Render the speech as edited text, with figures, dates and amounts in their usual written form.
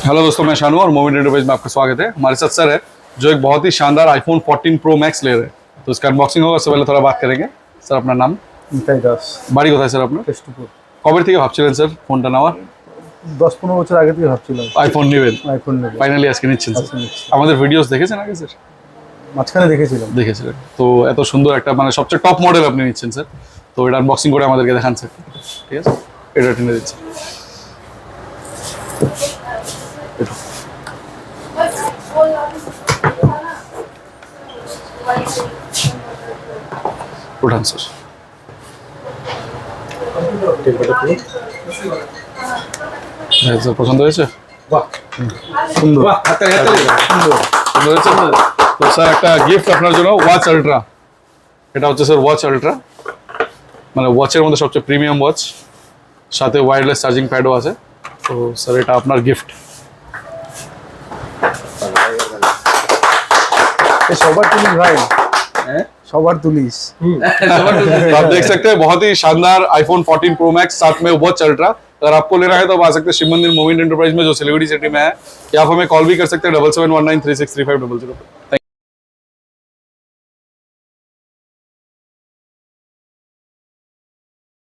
Hello दोस्तों, मैं शानू और मोमेंट एंटरप्राइज में आपका स्वागत है। हमारे साथ सर है जो एक बहुत ही शानदार आईफोन 14 प्रो मैक्स ले रहे हैं, तो इसका अनबॉक्सिंग होगा। उससे पहले थोड़ा बात करेंगे। सर अपना नाम? বাড়ি কোথায় স্যার আপনার? কেষ্টপুর। কবে থেকে ভাবছিলেন স্যার ফোনটা নেওয়ার? 10-15 বছর আগে থেকে ভাবছিলাম আইফোন নেবেন, আইফোন নেব। ফাইনালি আজকে নিচ্ছেন স্যার। আমাদের ভিডিওস দেখেছেন আগে স্যার? মাঝখানে দেখেছিলাম। দেখেছিলেন তো এত সুন্দর একটা মানে সবচেয়ে টপ মডেল আপনি নিচ্ছেন স্যার। তো এটা আনবক্সিং করে আমাদেরকে দেখান স্যার, ঠিক আছে? এটা টেনে দিচ্ছি। উঠান স্যার। হ্যাঁ স্যার, পছন্দ হয়েছে? বাহ, সুন্দর। সুন্দর হয়েছে। তো স্যার একটা গিফট আপনার জন্য, ওয়াচ আলট্রা। এটা হচ্ছে স্যার ওয়াচ আলট্রা, মানে ওয়াচের মধ্যে সবচেয়ে প্রিমিয়াম ওয়াচ, সাথে ওয়্যারলেস চার্জিং প্যাডও আছে। তো স্যার এটা আপনার गिफ्ट। সবার তুলিস ভাই, সবার তুলিস। तो आप देख सकते हैं बहुत ही शानदार आईफोन 14 प्रो मैक्स, साथ में वॉच अल्ट्रा। अगर आपको लेना है तो आप आ सकते हैं शिव मंदिर मोमेंट एंटरप्राइज में, जो सिलीगुड़ी सिटी में है। या आप हमें कॉल भी कर सकते हैं 7719363500 पे।